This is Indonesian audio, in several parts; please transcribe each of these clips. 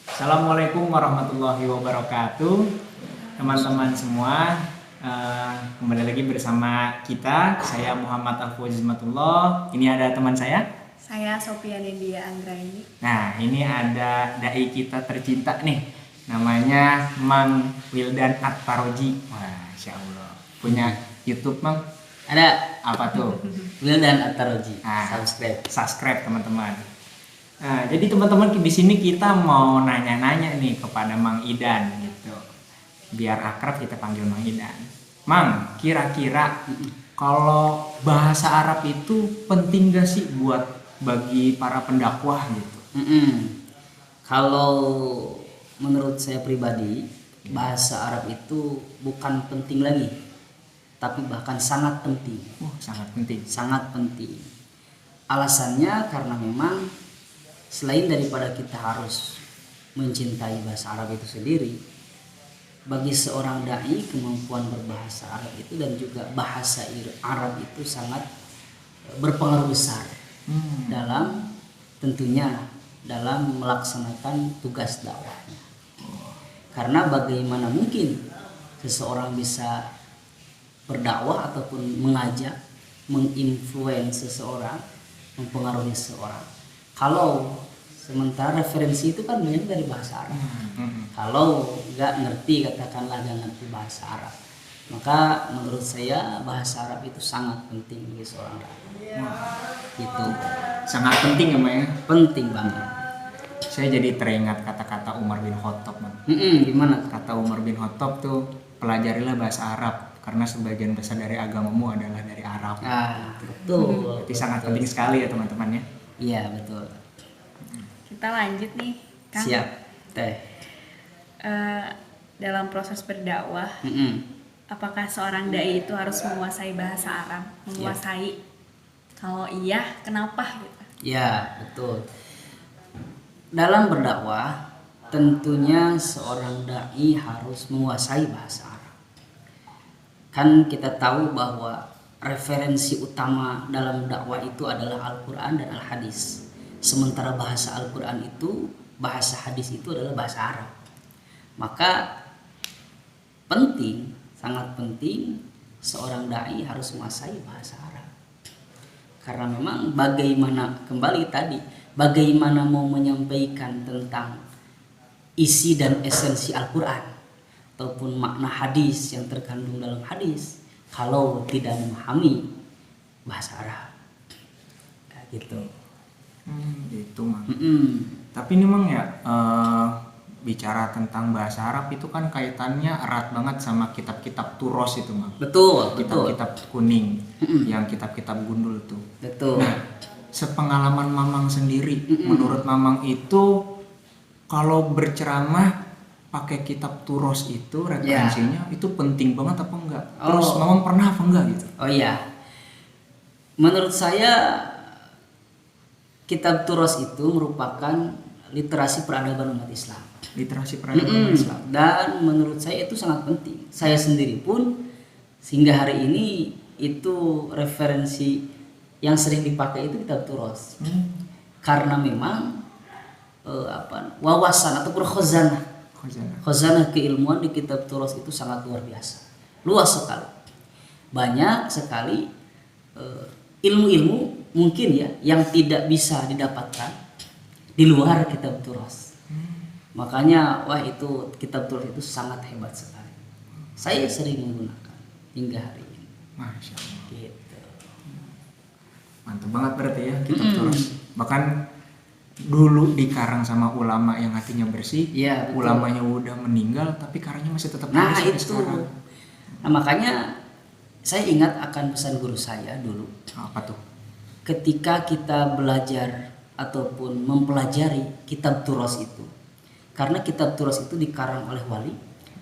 Assalamualaikum warahmatullahi wabarakatuh, teman-teman semua. Kembali lagi bersama kita. Saya Muhammad Al-Fawzizmatullah. Ini ada teman saya. Saya Sophia Nindya Anggraini. Nah, ini ada dai kita tercinta nih. Namanya Mang Wildan At-Taroji. Masya Allah. Punya YouTube, Mang? Ada. Apa tuh? Wildan At-Taroji. Subscribe teman-teman. Nah, jadi teman-teman di sini kita mau nanya-nanya nih kepada Mang Idan gitu. Biar akrab kita panggil Mang Idan. Mang, kira-kira kalau bahasa Arab itu penting gak sih buat bagi para pendakwah gitu? Kalau menurut saya pribadi, bahasa Arab itu bukan penting lagi, tapi bahkan sangat penting. Sangat penting. Sangat penting. Alasannya karena memang selain daripada kita harus mencintai bahasa Arab itu sendiri, bagi seorang dai kemampuan berbahasa Arab itu dan juga bahasa Arab itu sangat berpengaruh besar dalam tentunya dalam melaksanakan tugas dakwahnya. Karena bagaimana mungkin seseorang bisa berdakwah ataupun mengajak, menginfluence seseorang, mempengaruhi seseorang kalau sementara referensi itu kan banyak dari bahasa Arab. Kalau nggak ngerti, katakanlah nggak ngerti bahasa Arab, maka menurut saya bahasa Arab itu sangat penting bagi seorang dai. Itu sangat penting ya, Mbak ya? Penting banget. Saya jadi teringat kata-kata Umar bin Khattab, Bang. Gimana? Kata Umar bin Khattab tuh, pelajarilah bahasa Arab karena sebagian besar dari agamamu adalah dari Arab. Betul. Jadi sangat penting sekali ya teman-teman ya. Iya, betul. Kita lanjut nih, Kang. Siap, Teh. Dalam proses berdakwah, apakah seorang dai itu harus menguasai bahasa Arab? Menguasai? Kalau iya, kenapa gitu? Ya, betul. Dalam berdakwah, tentunya seorang dai harus menguasai bahasa Arab. Kan kita tahu bahwa referensi utama dalam dakwah itu adalah Al-Quran dan Al-Hadis. Sementara bahasa Al-Quran itu, bahasa hadis itu adalah bahasa Arab. Maka penting, sangat penting seorang dai harus menguasai bahasa Arab. Karena memang bagaimana, kembali tadi, bagaimana mau menyampaikan tentang isi dan esensi Al-Quran ataupun makna hadis yang terkandung dalam hadis kalau tidak memahami bahasa Arab, kayak gitu. Gitu, Mang. Tapi ini Mang ya, bicara tentang bahasa Arab itu kan kaitannya erat banget sama kitab-kitab Turos itu, Mang. Betul. Kitab-kitab kuning, yang kitab-kitab gundul tuh. Betul. Nah, sepengalaman Mamang sendiri, menurut Mamang itu kalau berceramah pakai kitab Turos itu referensinya itu penting banget apa enggak? Terus Mamang pernah apa enggak gitu? Oh iya. Menurut saya kitab Turos itu merupakan literasi peradaban umat Islam. Literasi peradaban umat Islam. Dan menurut saya itu sangat penting. Saya sendiri pun sehingga hari ini itu referensi yang sering dipakai itu kitab Turos. Karena memang wawasan ataupun khazanah keilmuan di kitab Turos itu sangat luar biasa, luas sekali, banyak sekali ilmu-ilmu mungkin ya yang tidak bisa didapatkan di luar kitab Turos. Makanya itu kitab Turos itu sangat hebat sekali. Saya sering menggunakan hingga hari ini. Masya Allah. Gitu. Mantap banget berarti ya kitab Turos. Bahkan dulu dikarang sama ulama yang hatinya bersih, ulamanya udah meninggal tapi karangnya masih tetap ada sampai sekarang. Nah, makanya saya ingat akan pesan guru saya dulu. Apa tuh? Ketika kita belajar ataupun mempelajari kitab Turos itu, karena kitab Turos itu dikarang oleh wali,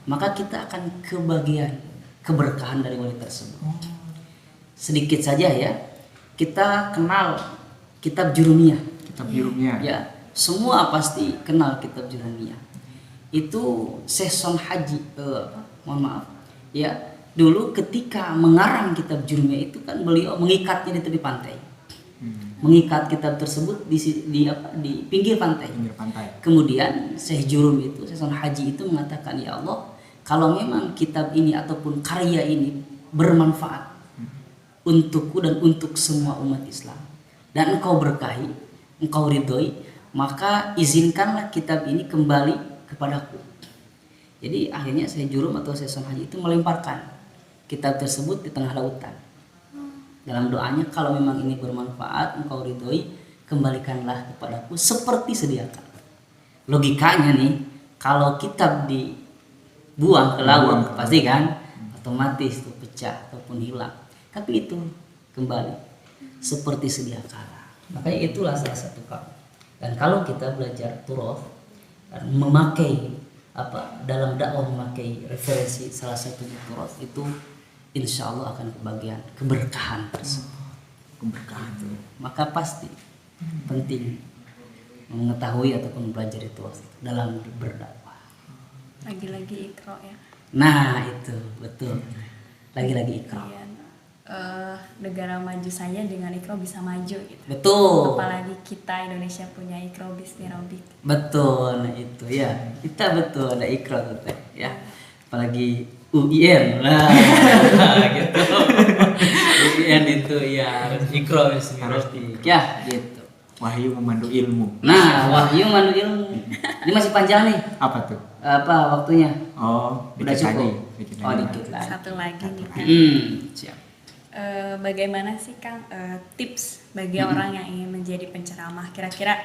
maka kita akan kebagian keberkahan dari wali tersebut. Sedikit saja ya, kita kenal kitab Jurumiyah. Kitab Jurumiyah. Ya, semua pasti kenal kitab Jurumiyah. Itu Sehson Haji, mohon maaf, ya dulu ketika mengarang kitab Jurumiyah itu kan beliau mengikatnya di tepi pantai. mengikat kitab tersebut di pinggir pantai. Pinggir pantai. Kemudian Syekh Jurum itu, Syekh Haji itu mengatakan, ya Allah, kalau memang kitab ini ataupun karya ini bermanfaat untukku dan untuk semua umat Islam, dan engkau berkahi, engkau ridhoi, maka izinkanlah kitab ini kembali kepadaku. Jadi akhirnya Syekh Jurum atau Syekh Haji itu melemparkan kitab tersebut di tengah lautan. Dalam doanya, kalau memang ini bermanfaat, engkau ridhoi, kembalikanlah kepadaku seperti sedia kala. Logikanya nih, kalau kitab dibuang ke laut, pasti kan otomatis itu pecah ataupun hilang. Tapi itu kembali seperti sedia kala. Makanya itulah salah satu kaum. Dan kalau kita belajar turof dan memakai dalam dakwah memakai referensi salah satu turof, itu insya Allah akan kebagian keberkahan tersebut. Keberkahan tuh. Maka pasti penting mengetahui ataupun belajar itu dalam berdakwah. Lagi-lagi ikro ya. Nah itu betul. Lagi-lagi ikro. Iya. Negara maju saja dengan ikro bisa maju gitu. Betul. Apalagi kita Indonesia punya ikro bismillahirrahmanirrahim. Betul, nah itu ya. Kita betul ada ikro tuh teh ya. Apalagi UIN lah gitu. UIN itu ya ikro bismillahirrahmanirrahim. Ya gitu. Wahyu memandu ilmu. Nah, wahyu mandu ilmu. Ini masih panjang nih. Apa tuh? Apa waktunya? Oh, Udah dikit cukup. lagi. Dikit Oh, lagi. dikit lagi. Satu lagi nih kan. Siap. Bagaimana sih Kang tips bagi orang yang ingin menjadi penceramah? Kira-kira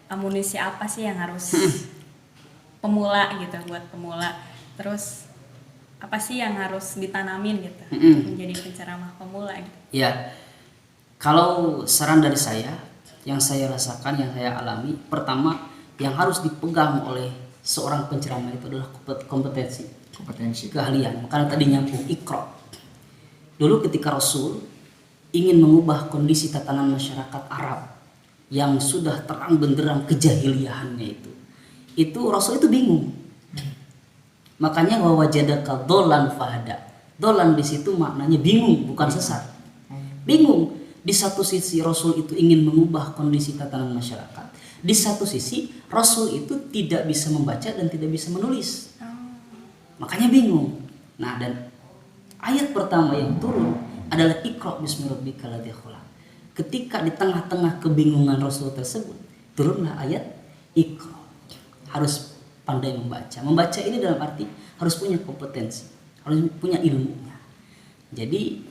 amunisi apa sih yang harus pemula gitu, buat pemula? Terus apa sih yang harus ditanamin gitu untuk menjadi penceramah pemula gitu? Ya, kalau saran dari saya, yang saya rasakan, yang saya alami, pertama yang harus dipegang oleh seorang penceramah itu adalah kompetensi, keahlian. Makanya tadi nyambung ikro. Dulu ketika Rasul ingin mengubah kondisi tatanan masyarakat Arab yang sudah terang benderang kejahiliahannya itu Rasul itu bingung. Makanya wa wajadaka dolan fahada. Dolan di situ maknanya bingung, bukan sesat. Bingung. Di satu sisi Rasul itu ingin mengubah kondisi tatanan masyarakat. Di satu sisi Rasul itu tidak bisa membaca dan tidak bisa menulis. Makanya bingung. Nah, dan ayat pertama yang turun adalah Iqra bismi rabbikal ladzi khalaq. Ketika di tengah-tengah kebingungan Rasul tersebut, turunlah ayat Iqra. Harus pandai membaca. Membaca ini dalam arti harus punya kompetensi, harus punya ilmunya. Jadi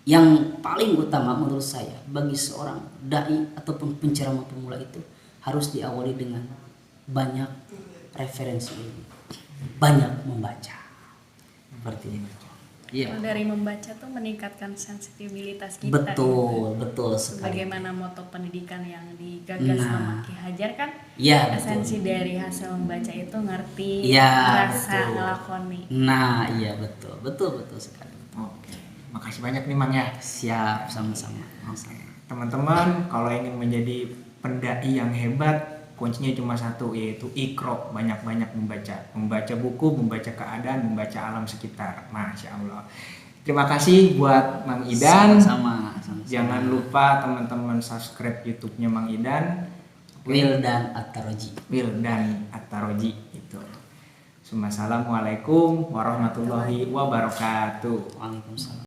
yang paling utama menurut saya bagi seorang dai ataupun penceramah pemula itu harus diawali dengan banyak referensi ilmu, banyak membaca. Seperti ini. Iya. Kalau dari membaca tuh meningkatkan sensitivitas kita. Betul, gitu. betul sekali. Bagaimana moto pendidikan yang digagas sama Ki Hajar kan? Iya, Esensi dari hasil membaca itu ngerti, Ya, merasa, betul. ngelakoni. Nah, iya betul sekali. Oke. Makasih banyak nih Mang ya. Siap, sama-sama. Oke. Teman-teman, kalau ingin menjadi pendai yang hebat, kuncinya cuma satu, yaitu ikro, banyak-banyak membaca buku, membaca keadaan, membaca alam sekitar. Masya Allah. Terima kasih buat Mang Idan. Sama-sama. Jangan lupa teman-teman subscribe YouTube-nya Mang Idan, Wildan At-Taroji. Wildan At-Taroji itu. Assalamualaikum warahmatullahi wabarakatuh. Waalaikumsalam.